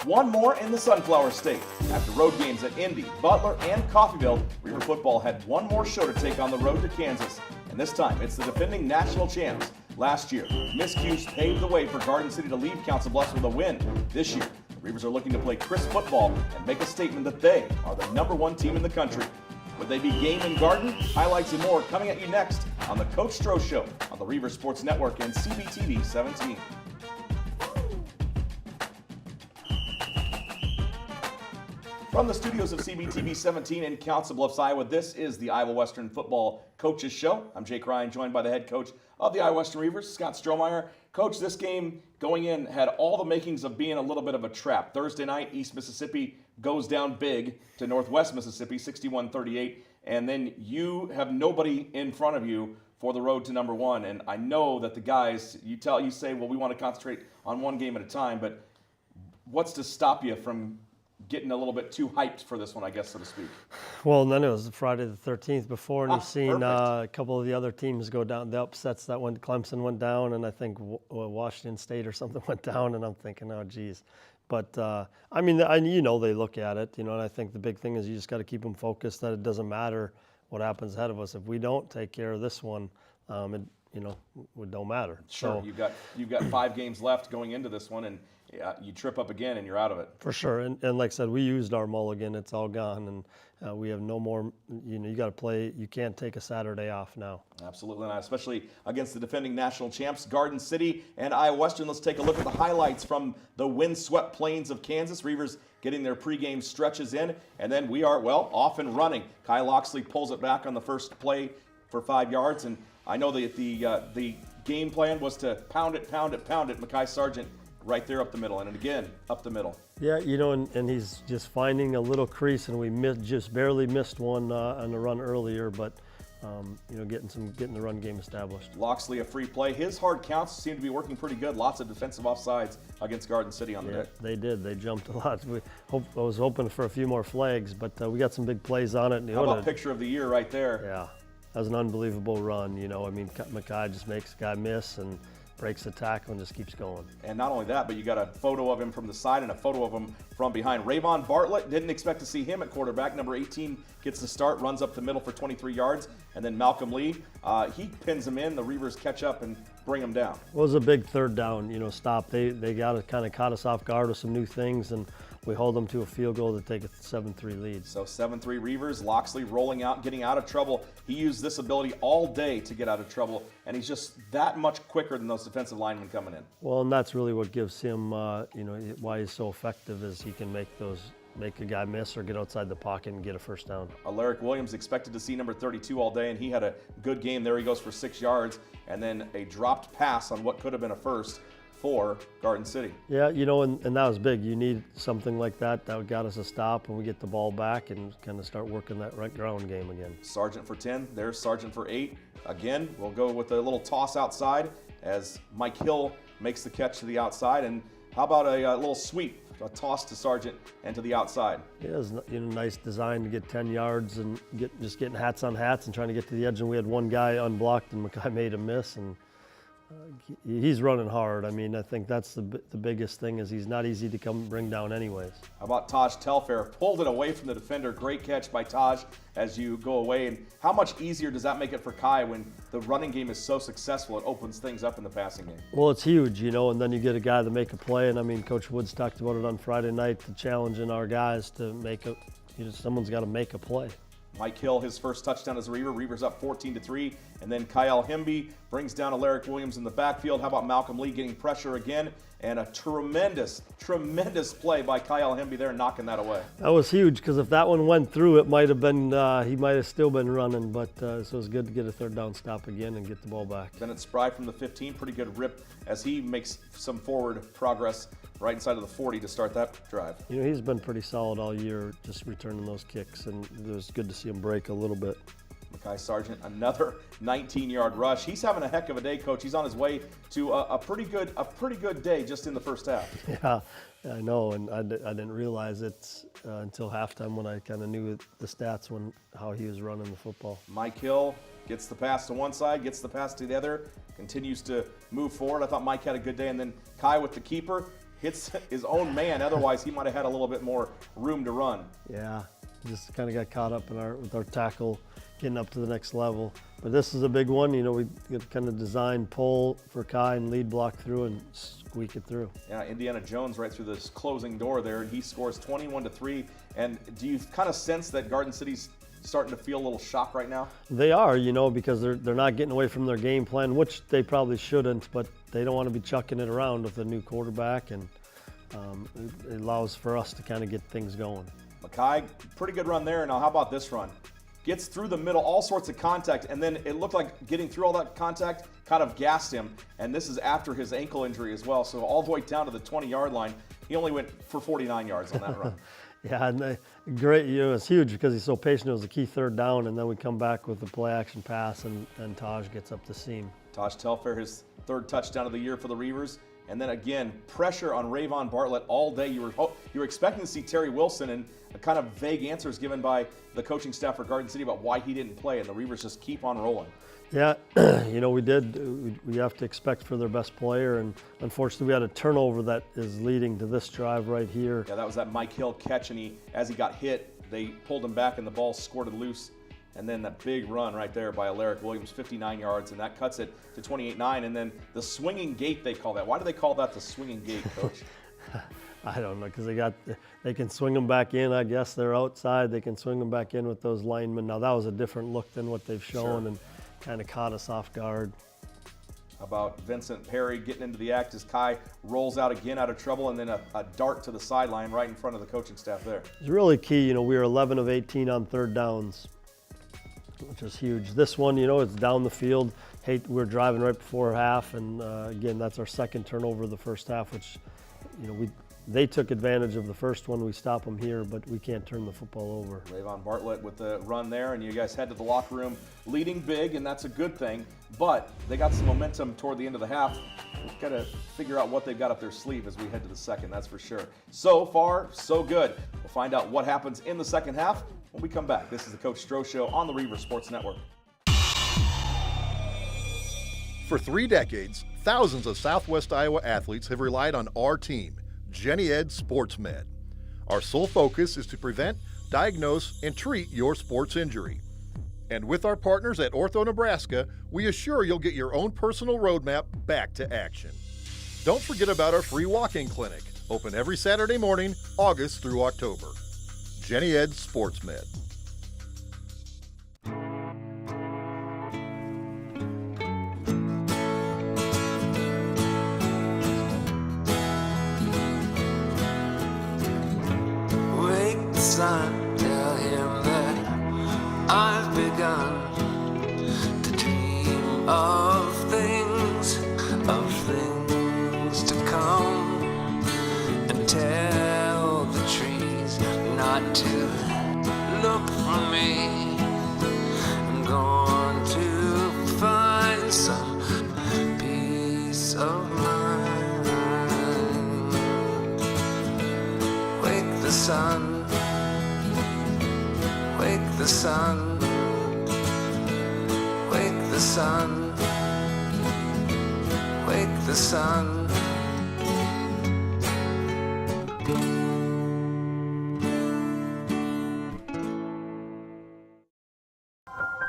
One more in the Sunflower State. After road games at Indy, Butler, and Coffeyville, Reaver football had one more show to take on the road to Kansas. And this time, it's the defending national champs. Last year, miscues paved the way for Garden City to leave Council Bluffs with a win. This year, the Reavers are looking to play crisp football and make a statement that they are the #1 team in the country. Would they be game and garden? Highlights and more coming at you next on the Coach Stroh Show on the Reaver Sports Network and CBTV 17. From the studios of CBTV 17 in Council Bluffs, Iowa, this is the Iowa Western Football Coaches Show. I'm Jake Ryan, joined by the head coach of the Iowa Western Reavers, Scott Strohmeyer. Coach, this game going in had all the makings of being a little bit of a trap. Thursday night, East Mississippi goes down big to Northwest Mississippi, 61-38, and then you have nobody in front of you for the road to #1. And I know that the guys, you say, well, we want to concentrate on one game at a time, but what's to stop you from getting a little bit too hyped for this one, I guess, so to speak? Well, then it was Friday the 13th before, and you've seen perfect. a couple of the other teams go down. The upsets that went, Clemson went down, and I think Washington State or something went down, and I'm thinking, oh, geez. But, I mean, they look at it, and I think the big thing is you just got to keep them focused that it doesn't matter what happens ahead of us. If we don't take care of this one, it don't matter. Sure, So, you've got 5 games left going into this one, and you trip up again and you're out of it. For sure, and like I said, we used our mulligan. It's all gone, and we have no more. You got to play. You can't take a Saturday off now. Absolutely not, especially against the defending national champs, Garden City and Iowa Western. Let's take a look at the highlights from the windswept plains of Kansas. Reavers getting their pregame stretches in, and then we are, off and running. Kyle Loxley pulls it back on the first play for 5 yards, and I know that the game plan was to pound it. Mekhi Sargent right there up the middle, and again, up the middle. Yeah, and he's just finding a little crease, and we just barely missed one on the run earlier, but getting the run game established. Loxley a free play. His hard counts seem to be working pretty good. Lots of defensive offsides against Garden City on the day. They did. They jumped a lot. I was hoping for a few more flags, but we got some big plays on it. How about picture of the year right there? Yeah, that was an unbelievable run. Mekhi just makes a guy miss and breaks the tackle and just keeps going. And not only that, but you got a photo of him from the side and a photo of him from behind. Rayvon Bartlett, didn't expect to see him at quarterback. Number 18 gets the start, runs up the middle for 23 yards. And then Malcolm Lee, he pins him in. The Reavers catch up and bring him down. It was a big third down, stop. They got to kind of caught us off guard with some new things, and we hold them to a field goal to take a 7-3 lead. So 7-3 Reavers, Loxley rolling out, getting out of trouble. He used this ability all day to get out of trouble, and he's just that much quicker than those defensive linemen coming in. Well, and that's really what gives him, why he's so effective is he can make a guy miss or get outside the pocket and get a first down. Alaric Williams expected to see number 32 all day, and he had a good game. There he goes for 6 yards, and then a dropped pass on what could have been a first for Garden City. Yeah, and that was big. You need something like that got us a stop, and we get the ball back and kind of start working that right ground game again. Sargent for 10, there's Sargent for 8. Again, we'll go with a little toss outside as Mike Hill makes the catch to the outside. And how about a little sweep, a toss to Sargent and to the outside? Yeah, it was nice design to get 10 yards and just getting hats on hats and trying to get to the edge. And we had one guy unblocked, and Mekhi made a miss, and he's running hard. I mean, I think that's the biggest thing is he's not easy to bring down anyways. How about Taj Telfair? Pulled it away from the defender. Great catch by Taj as you go away. And how much easier does that make it for Kai when the running game is so successful? It opens things up in the passing game. Well, it's huge, and then you get a guy to make a play. And I mean, Coach Woods talked about it on Friday night, the challenging our guys to make someone's got to make a play. Mike Hill, his first touchdown as a Reaver. Reavers up 14-3. And then Kyle Hemby brings down Alaric Williams in the backfield. How about Malcolm Lee getting pressure again? And a tremendous play by Kyle Hemby there, knocking that away. That was huge because if that one went through, it might have been, he might have still been running. But so it was good to get a third down stop again and get the ball back. Then it's Spry from the 15. Pretty good rip as he makes some forward progress right inside of the 40 to start that drive. He's been pretty solid all year, just returning those kicks, and it was good to see him break a little bit. Mekhi Sargent, another 19-yard rush. He's having a heck of a day, Coach. He's on his way to a pretty good day just in the first half. Yeah, I know, and I didn't realize it until halftime when I kind of knew the stats how he was running the football. Mike Hill gets the pass to one side, gets the pass to the other, continues to move forward. I thought Mike had a good day, and then Kai with the keeper. hits his own man. Otherwise, he might have had a little bit more room to run. Yeah, just kind of got caught up with our tackle getting up to the next level. But this is a big one. You know, we get kind of design pull for Kai and lead block through and squeak it through. Yeah, Indiana Jones right through this closing door there, and he scores 21-3. And do you kind of sense that Garden City's starting to feel a little shock right now? They are, you know, because they're not getting away from their game plan, which they probably shouldn't, but they don't want to be chucking it around with a new quarterback, and it allows for us to kind of get things going. Mackay, pretty good run there. Now, how about this run? Gets through the middle, all sorts of contact, and then it looked like getting through all that contact kind of gassed him, and this is after his ankle injury as well, so all the way down to the 20-yard line. He only went for 49 yards on that run. Yeah, and great. You know, it's huge because he's so patient. It was a key third down, and then we come back with the play-action pass, and Taj gets up the seam. Taj Telfair, his third touchdown of the year for the Reavers. And then again, pressure on Rayvon Bartlett all day. You were expecting to see Terry Wilson, and kind of vague answers given by the coaching staff for Garden City about why he didn't play, and the Reavers just keep on rolling. Yeah, you know, we have to expect for their best player, and unfortunately we had a turnover that is leading to this drive right here. Yeah, that was that Mike Hill catch, and as he got hit, they pulled him back and the ball squirted loose. And then that big run right there by Alaric Williams, 59 yards, and that cuts it to 28-9. And then the swinging gate, they call that. Why do they call that the swinging gate, Coach? I don't know, because they can swing them back in. I guess they're outside. They can swing them back in with those linemen. Now that was a different look than what they've shown, and kind of caught us off guard. How about Vincent Perry getting into the act as Kai rolls out again out of trouble, and then a dart to the sideline right in front of the coaching staff there. It's really key. You know, we were 11 of 18 on third downs, which is huge. This one, you know, it's down the field. We're driving right before half, and again, that's our second turnover of the first half, which, you know, they took advantage of the first one. We stop them here, but we can't turn the football over. Rayvon Bartlett with the run there, and you guys head to the locker room leading big, and that's a good thing. But they got some momentum toward the end of the half. We've got to figure out what they've got up their sleeve as we head to the second, that's for sure. So far, so good. We'll find out what happens in the second half when we come back. This is the Coach Stroh Show on the Reavers Sports Network. For 3 decades, thousands of Southwest Iowa athletes have relied on our team, Jenny Ed Sports Med. Our sole focus is to prevent, diagnose, and treat your sports injury. And with our partners at Ortho Nebraska, we assure you'll get your own personal roadmap back to action. Don't forget about our free walk-in clinic, open every Saturday morning, August through October. Jenny Ed Sports Med. Son, tell him that I've begun to dream of things to come, and tell the trees not to look for me. I'm going to find some peace of mind. Wake the sun. Wake the sun, wake the sun, wake the sun.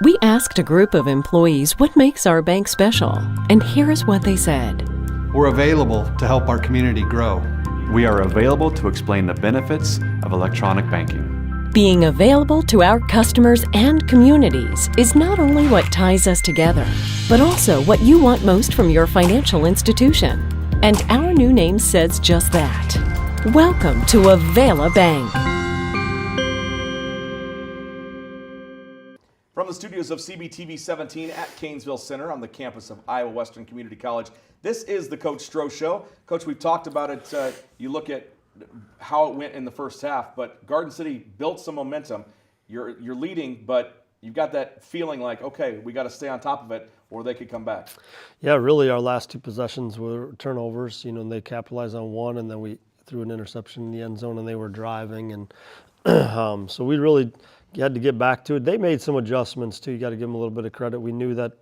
We asked a group of employees what makes our bank special, and here is what they said. We're available to help our community grow. We are available to explain the benefits of electronic banking. Being available to our customers and communities is not only what ties us together, but also what you want most from your financial institution. And our new name says just that. Welcome to Avela Bank. From the studios of CBTV 17 at Canesville Center on the campus of Iowa Western Community College, this is the Coach Stroh Show. Coach, we've talked about it. You look at how it went in the first half, but Garden City built some momentum. You're leading, but you've got that feeling like, okay, we got to stay on top of it, or they could come back. Yeah, really, our last 2 possessions were turnovers. You know, and they capitalized on one, and then we threw an interception in the end zone, and they were driving, and so we really had to get back to it. They made some adjustments too. You got to give them a little bit of credit. We knew that,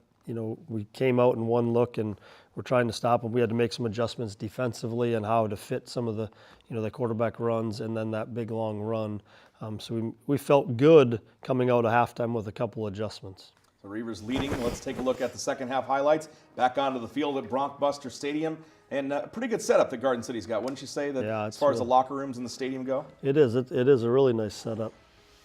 we came out in one look and we're trying to stop them. We had to make some adjustments defensively and how to fit some of the, the quarterback runs and then that big long run. So we felt good coming out of halftime with a couple adjustments. The Reavers leading. Let's take a look at the second half highlights. Back onto the field at Bronkbuster Stadium. And a pretty good setup that Garden City's got, wouldn't you say, that as far as the locker rooms in the stadium go? It is. It is a really nice setup.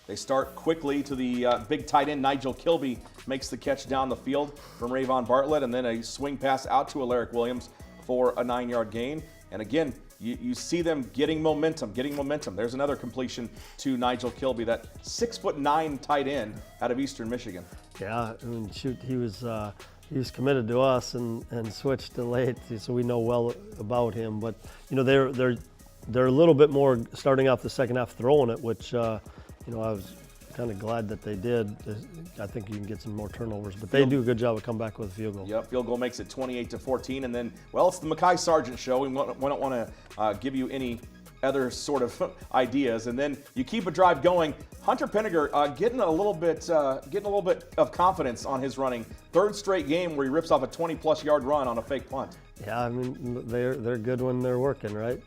They start quickly to the big tight end. Nigel Kilby makes the catch down the field from Rayvon Bartlett, and then a swing pass out to Alaric Williams for a 9-yard gain. And again, you see them getting momentum. There's another completion to Nigel Kilby, that 6'9" tight end out of Eastern Michigan. Yeah, I mean, shoot, he was committed to us and switched to late, so we know well about him. But they're a little bit more starting off the second half throwing it, which I was kind of glad that they did. I think you can get some more turnovers, but they do a good job of coming back with a field goal. Yep, field goal makes it 28-14, and then, well, it's the Mackay Sargent show. We don't want to give you any other sort of ideas, and then you keep a drive going. Hunter Pinniger getting a little bit of confidence on his running. Third straight game where he rips off a 20-plus yard run on a fake punt. Yeah, I mean they're good when they're working, right?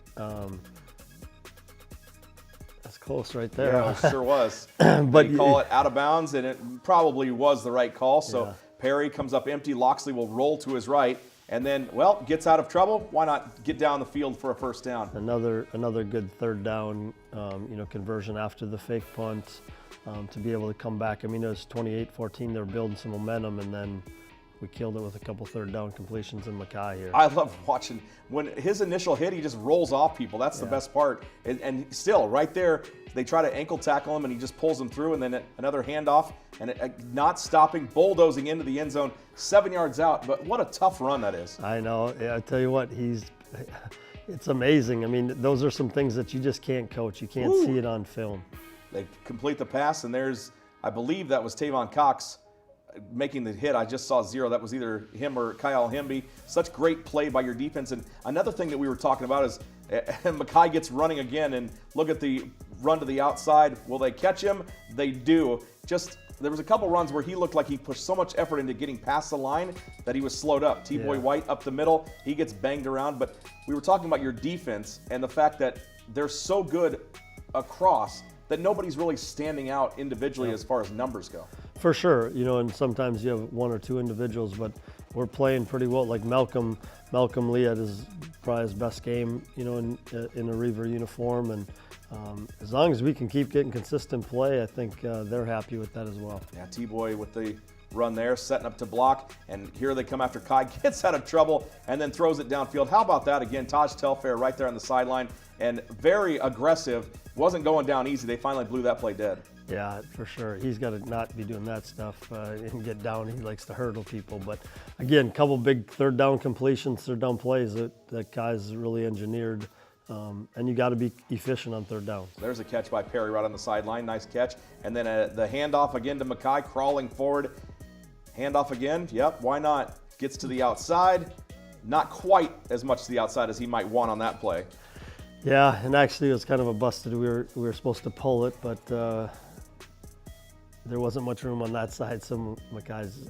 That's close right there. Yeah, it sure was. But you call it out of bounds, and it probably was the right call. So yeah. Perry comes up empty. Loxley will roll to his right, and then, well, gets out of trouble. Why not get down the field for a first down? Another good third down, conversion after the fake punt to be able to come back. I mean, it was 28-14. They were building some momentum, and then we killed it with a couple third down completions in Mackay here. I love watching when his initial hit, he just rolls off people. That's the best part. And still, right there, they try to ankle tackle him, and he just pulls him through, and then another handoff, and not stopping, bulldozing into the end zone, 7 yards out. But what a tough run that is. I know. I tell you what, it's amazing. I mean, those are some things that you just can't coach. You can't see it on film. They complete the pass, and I believe that was Tavon Cox making the hit. I just saw zero. That was either him or Kyle Hemby. Such great play by your defense. And another thing that we were talking about is Mackay gets running again, and look at the run to the outside. Will they catch him? They do. There was a couple runs where he looked like he pushed so much effort into getting past the line that he was slowed up. T-Boy White up the middle, he gets banged around. But we were talking about your defense and the fact that they're so good across that nobody's really standing out individually as far as numbers go. For sure, and sometimes you have one or two individuals, but we're playing pretty well. Like Malcolm Lee had probably his best game, in a Reaver uniform, and as long as we can keep getting consistent play, I think they're happy with that as well. Yeah, T-Boy with the run there, setting up to block, and here they come after Kai gets out of trouble and then throws it downfield. How about that again? Taj Telfair right there on the sideline, and very aggressive. Wasn't going down easy. They finally blew that play dead. Yeah, for sure. He's got to not be doing that stuff and get down. He likes to hurdle people. But again, couple big third down completions, third down plays that Kai's really engineered. And you got to be efficient on third down. There's a catch by Perry right on the sideline. Nice catch. And then the handoff again to Mackay, crawling forward. Handoff again. Yep, why not? Gets to the outside. Not quite as much to the outside as he might want on that play. Yeah, and actually it was kind of a busted. We were supposed to pull it, but there wasn't much room on that side, so Kai's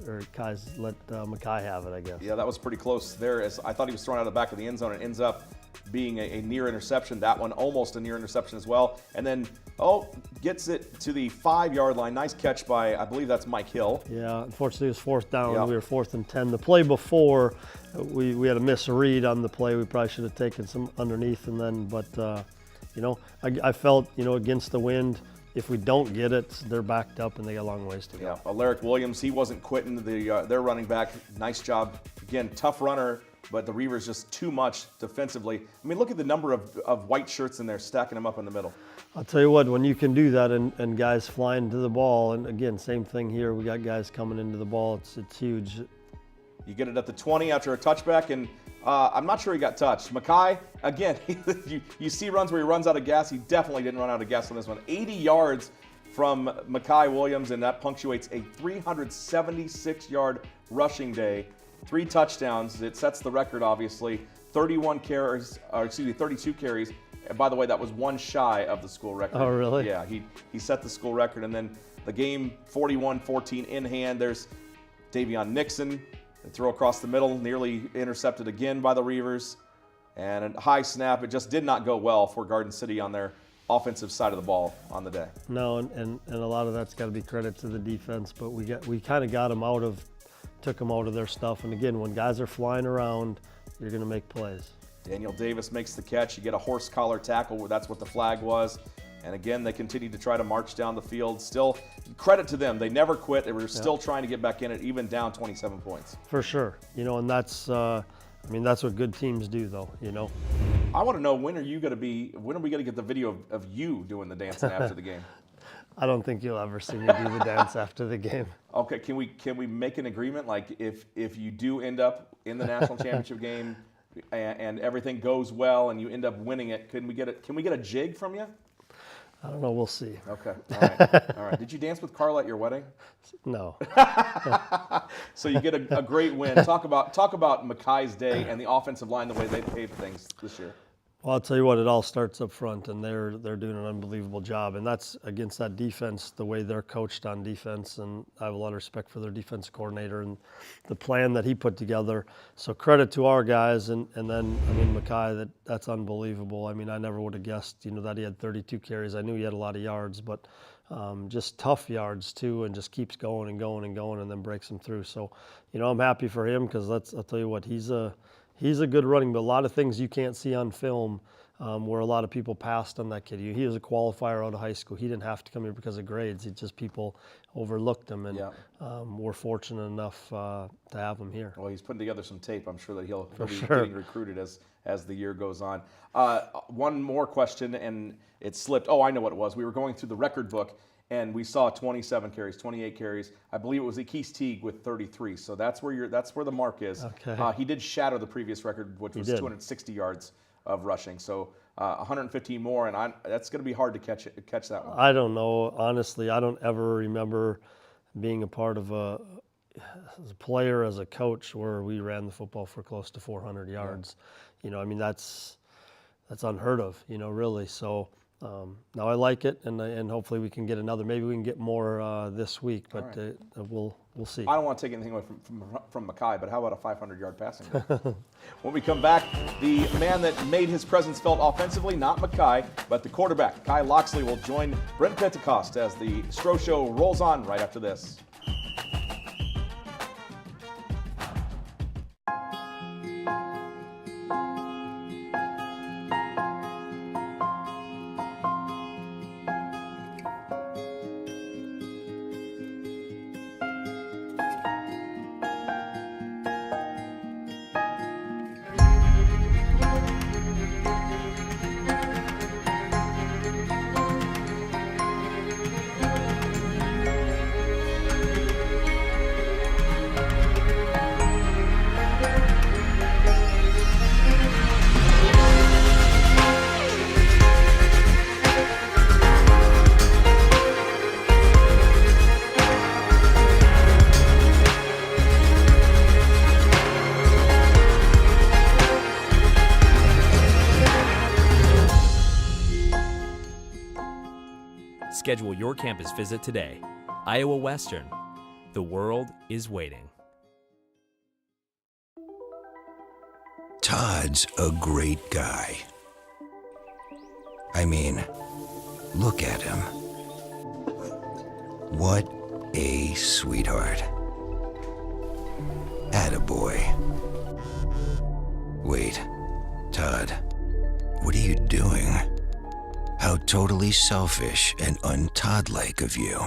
let Mackay have it, I guess. Yeah, that was pretty close there. As I thought he was thrown out of the back of the end zone, and ends up being a near interception. That one almost a near interception as well. And then, gets it to the 5-yard line. Nice catch by, I believe that's Mike Hill. Yeah, unfortunately it was fourth down. Yep. We were 4th and 10. The play before, we had a misread on the play. We probably should have taken some underneath, and then, but I felt, against the wind, if we don't get it, they're backed up and they got a long ways to go. Yeah, Alaric Williams, he wasn't quitting. Their running back, nice job. Again, tough runner, but the Reavers just too much defensively. I mean, look at the number of white shirts in there, stacking them up in the middle. I'll tell you what, when you can do that and guys flying to the ball, and again, same thing here, we got guys coming into the ball, it's huge. You get it at the 20 after a touchback, and I'm not sure he got touched. Mackay, again, you see runs where he runs out of gas. He definitely didn't run out of gas on this one. 80 yards from Mackay Williams, and that punctuates a 376-yard rushing day. 3 touchdowns. It sets the record, obviously. 32 carries. And by the way, that was one shy of the school record. Oh, really? Yeah, he set the school record, and then the game 41-14 in hand. There's Davion Nixon, They throw across the middle, nearly intercepted again by the Reavers. And a high snap. It just did not go well for Garden City on their offensive side of the ball on the day. No, and a lot of that's got to be credit to the defense, but we kind of got them took them out of their stuff. And again, when guys are flying around, you're going to make plays. Daniel Davis makes the catch. You get a horse collar tackle. That's what the flag was. And again, they continue to try to march down the field. Still, credit to them. They never quit. They were still trying to get back in it, even down 27 points. For sure. And that's, that's what good teams do, though, I want to know, when are we going to get the video of you doing the dancing after the game? I don't think you'll ever see me do the dance after the game. Okay, can we make an agreement, like if you do end up in the national championship game and everything goes well and you end up winning it, can we get a jig from you? I don't know. We'll see. Okay. All right. Did you dance with Carla at your wedding? No. So you get a great win. Talk about Mackay's day and the offensive line, the way they paved things this year. Well, I'll tell you what, it all starts up front, and they're doing an unbelievable job. And that's against that defense, the way they're coached on defense. And I have a lot of respect for their defense coordinator and the plan that he put together. So credit to our guys. And then, Mackay, that's unbelievable. I never would have guessed, that he had 32 carries. I knew he had a lot of yards, but just tough yards too, and just keeps going and going and going, and then breaks them through. So, I'm happy for him, because I'll tell you what, he's a good running, but a lot of things you can't see on film, where a lot of people passed on that kid. He was a qualifier out of high school. He didn't have to come here because of grades. People overlooked him, and we're fortunate enough to have him here. Well, he's putting together some tape. I'm sure that he'll be sure. getting recruited as the year goes on. One more question, and it slipped. Oh, I know what it was. We were going through the record book, and we saw 27 carries, 28 carries. I believe it was Akis Teague with 33. So that's where the mark is. Okay. He did shatter the previous record, which was 260 yards of rushing. So 115 more, and that's going to be hard to catch that one. I don't know. Honestly, I don't ever remember being a part of as a player, as a coach, where we ran the football for close to 400 yards. That's unheard of, really. So now I like it, and hopefully we can get another. Maybe we can get more this week, but right. We'll see. I don't want to take anything away from Mackay, but how about a 500-yard passing game? When we come back, the man that made his presence felt offensively, not Mackay, but the quarterback, Kai Loxley, will join Brent Pentecost as the Stroh Show rolls on right after this. Schedule your campus visit today. Iowa Western. The world is waiting. Todd's a great guy. Look at him. What a sweetheart. Attaboy. Wait, Todd, what are you doing? How totally selfish and un-Todd-like of you.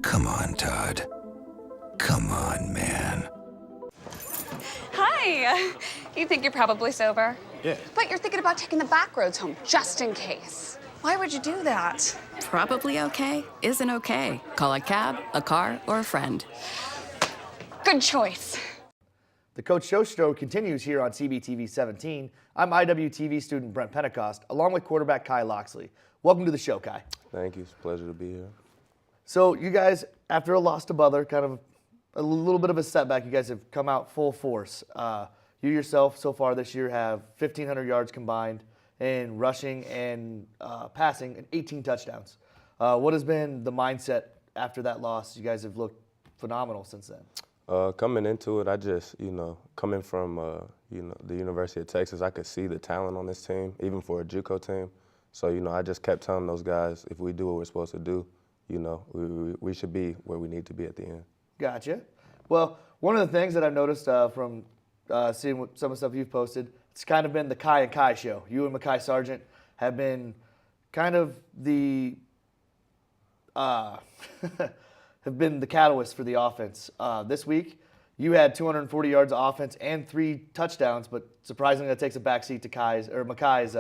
Come on, Todd. Come on, man. Hi. You think you're probably sober? Yeah. But you're thinking about taking the back roads home, just in case. Why would you do that? Probably okay isn't okay. Call a cab, a car, or a friend. Good choice. The Coach Show continues here on CBTV 17. I'm IWTV student Brent Pentecost, along with quarterback Kai Loxley. Welcome to the show, Kai. Thank you. It's a pleasure to be here. So you guys, after a loss to Butler, kind of a little bit of a setback, you guys have come out full force. You yourself, so far this year, have 1,500 yards combined in rushing and passing and 18 touchdowns. What has been the mindset after that loss? You guys have looked phenomenal since then. Coming into it, I just, coming from, the University of Texas, I could see the talent on this team, even for a JUCO team. So, I just kept telling those guys, if we do what we're supposed to do, we should be where we need to be at the end. Gotcha. Well, one of the things that I've noticed from seeing some of the stuff you've posted, it's kind of been the Kai and Kai show. You and Mekhi Sargent have been kind of the have been the catalyst for the offense. This week, you had 240 yards of offense and 3 touchdowns, but surprisingly, that takes a backseat to Mekhi's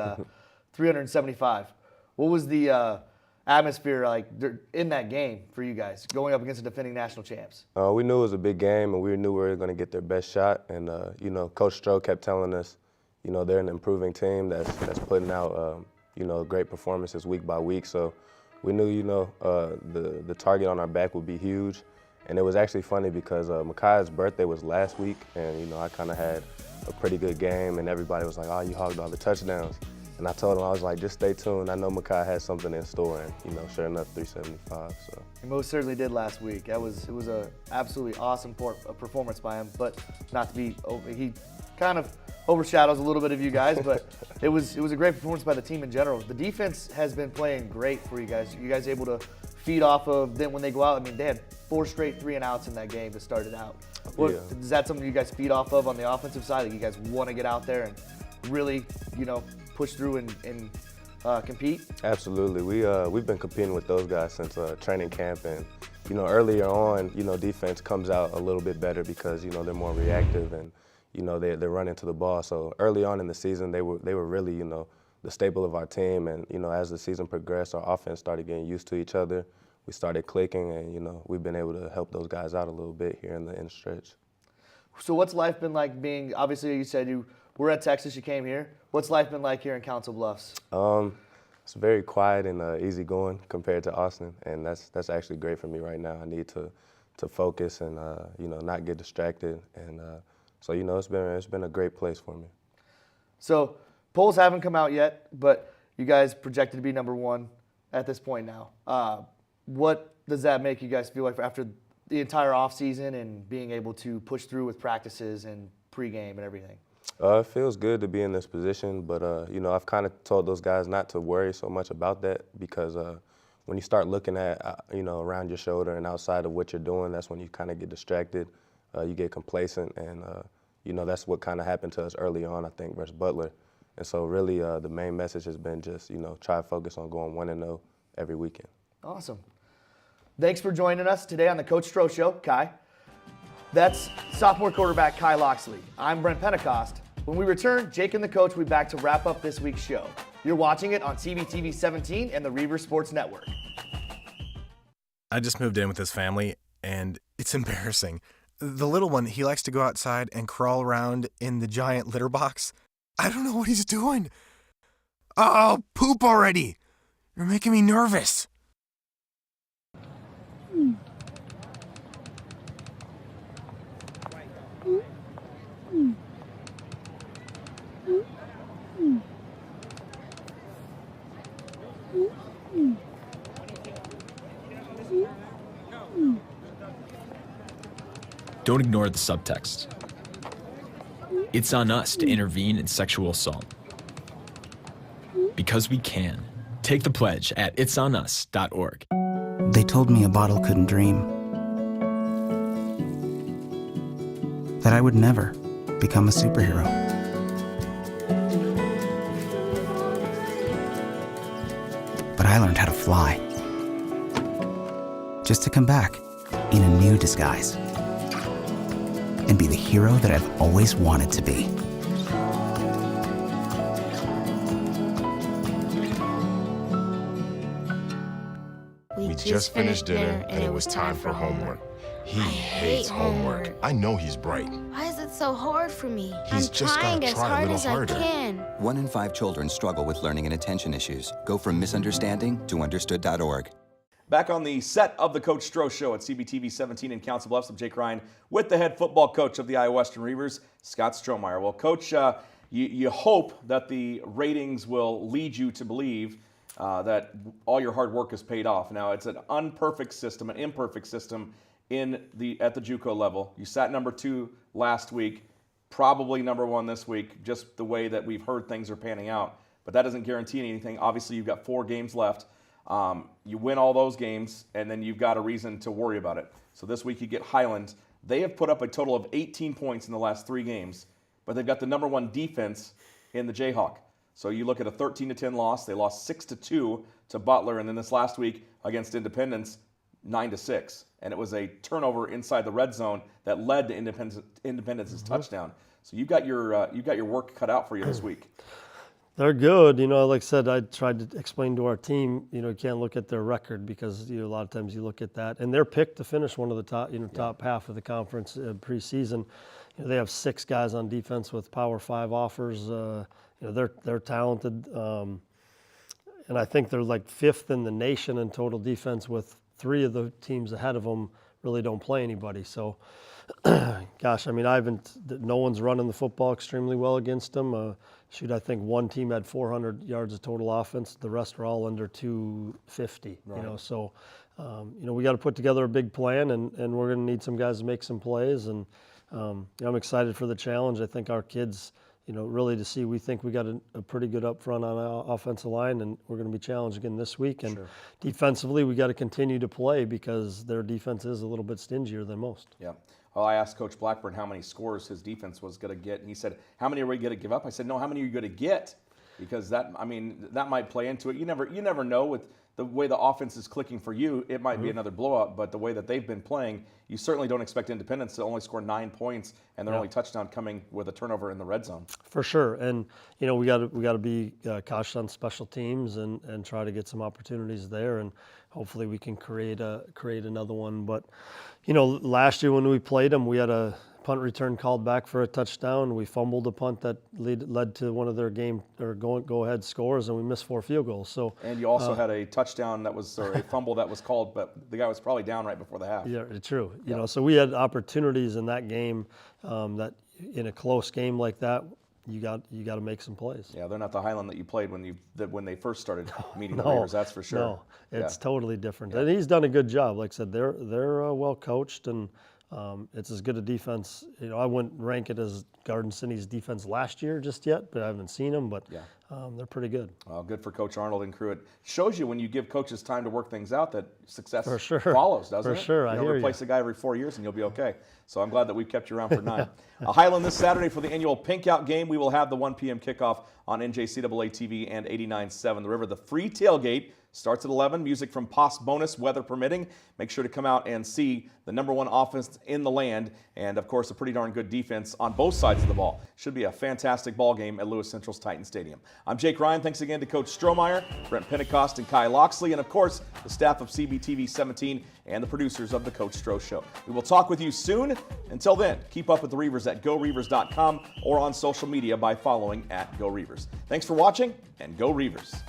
375. What was the atmosphere like in that game for you guys, going up against the defending national champs? We knew it was a big game, and we knew we were going to get their best shot. And Coach Stroh kept telling us, they're an improving team that's putting out, great performances week by week. So we knew, the target on our back would be huge. And it was actually funny because Mekhi's birthday was last week, and I kind of had a pretty good game, and everybody was like, "Oh, you hogged all the touchdowns." And I told him, I was like, just stay tuned. I know Mekhi has something in store, and sure enough, 375. So he most certainly did last week. It was a absolutely awesome performance by him, but not to be he kind of overshadows a little bit of you guys, but it was a great performance by the team in general. The defense has been playing great for you guys. You guys able to feed off of them when they go out? I mean, they had 4 straight 3-and-outs in that game to start it out. Is that something you guys feed off of on the offensive side? Like you guys want to get out there and really, push through and compete? Absolutely. We've been competing with those guys since training camp, and earlier on, defense comes out a little bit better because they're more reactive and they're running to the ball. So early on in the season, they were really the staple of our team, and as the season progressed, our offense started getting used to each other. We started clicking, and we've been able to help those guys out a little bit here in the end stretch. So what's life been like being? Obviously, you said you were at Texas. You came here. What's life been like here in Council Bluffs? It's very quiet and easygoing compared to Austin, and that's actually great for me right now. I need to focus and not get distracted, and so it's been a great place for me. So polls haven't come out yet, but you guys projected to be number 1 at this point now. What does that make you guys feel like after the entire offseason and being able to push through with practices and pregame and everything? It feels good to be in this position, but I've kind of told those guys not to worry so much about that because when you start looking at around your shoulder and outside of what you're doing, that's when you kind of get distracted. You get complacent, and that's what kind of happened to us early on, I think, versus Butler. And so really the main message has been just try to focus on going 1-0 every weekend. Awesome. Thanks for joining us today on the Coach Stroh Show, Kai. That's sophomore quarterback Kai Loxley. I'm Brent Pentecost. When we return, Jake and the coach will be back to wrap up this week's show. You're watching it on CBTV 17 and the Reaver Sports Network. I just moved in with his family, and it's embarrassing. The little one, he likes to go outside and crawl around in the giant litter box. I don't know what he's doing. Oh, poop already. You're making me nervous. Don't ignore the subtext. It's on us to intervene in sexual assault. Because we can. Take the pledge at itsonus.org. They told me a bottle couldn't dream. That I would never become a superhero. But I learned how to fly. Just to come back in a new disguise. And be the hero that I've always wanted to be. We just finished dinner and it was time for homework. He hates homework. I know he's bright. Why is it so hard for me? He's just trying gotta as try a hard little as harder. I can. 1 in 5 children struggle with learning and attention issues. Go from misunderstanding to understood.org. Back on the set of the Coach Stroh Show at CBTV 17 in Council Bluffs, I'm Jake Ryan with the head football coach of the Iowa Western Reavers, Scott Strohmeyer. Well, Coach, you hope that the ratings will lead you to believe that all your hard work has paid off. Now, it's an imperfect system, at the JUCO level. You sat number 2 last week, probably number 1 this week, just the way that we've heard things are panning out. But that doesn't guarantee anything. Obviously, you've got 4 games left. You win all those games, and then you've got a reason to worry about it. So this week you get Highland. They have put up a total of 18 points in the last 3 games, but they've got the number 1 defense in the Jayhawk. So you look at a 13-10 loss. They lost 6-2 to Butler, and then this last week against Independence, 9-6. And it was a turnover inside the red zone that led to Independence's touchdown. So you got your work cut out for you this week. They're good. Like I said, I tried to explain to our team, you can't look at their record because a lot of times you look at that. And they're picked to finish one of the top, top half of the conference preseason. They have 6 guys on defense with Power 5 offers. They're talented. And I think they're like 5th in the nation in total defense, with 3 of the teams ahead of them really don't play anybody. So, gosh, no one's running the football extremely well against them. I think one team had 400 yards of total offense. The rest are all under 250. Right. So we got to put together a big plan, and we're going to need some guys to make some plays. And I'm excited for the challenge. I think our kids, really to see, we think we got a pretty good up front on our offensive line, and we're going to be challenged again this week. And defensively, we got to continue to play because their defense is a little bit stingier than most. Yeah. Well, I asked Coach Blackburn how many scores his defense was going to get, and he said, "How many are we going to give up?" I said, "No, how many are you going to get?" Because that might play into it. You never know with the way the offense is clicking for you. It might be another blowout, but the way that they've been playing, you certainly don't expect Independence to only score 9 points and their only touchdown coming with a turnover in the red zone. For sure, and we got to be cautious on special teams and try to get some opportunities there, and hopefully we can create another one. But last year when we played them, we had a punt return called back for a touchdown. We fumbled a punt that led to one of their go ahead scores, and we missed 4 field goals. So and you also had a touchdown or a fumble that was called, but the guy was probably down right before the half. Yeah, true. So we had opportunities in that game that in a close game like that, you got to make some plays. Yeah, they're not the Highland that you played when they first started meeting the Reavers, that's for sure. No, it's totally different. And he's done a good job. Like I said, they're well coached, and it's as good a defense. I wouldn't rank it as Garden City's defense last year just yet, but I haven't seen them. But they're pretty good. Well, good for Coach Arnold and crew. It shows you when you give coaches time to work things out that success for sure follows, doesn't it? For sure, I hear you. Replace a guy every 4 years and you'll be okay. So I'm glad that we've kept you around for 9. Highland this Saturday for the annual Pink Out game. We will have the 1 p.m. kickoff on NJCAA TV and 89.7 The River. The free tailgate starts at 11. Music from Pos Bonus, weather permitting. Make sure to come out and see the number 1 offense in the land, and of course a pretty darn good defense on both sides of the ball. Should be a fantastic ball game at Lewis Central's Titan Stadium. I'm Jake Ryan. Thanks again to Coach Strohmeyer, Brent Pentecost, and Kai Loxley, and of course the staff of CBTV 17 and the producers of the Coach Stroh Show. We will talk with you soon. Until then, keep up with the Reavers at GoReavers.com or on social media by following @GoReavers. Thanks for watching, and Go Reavers.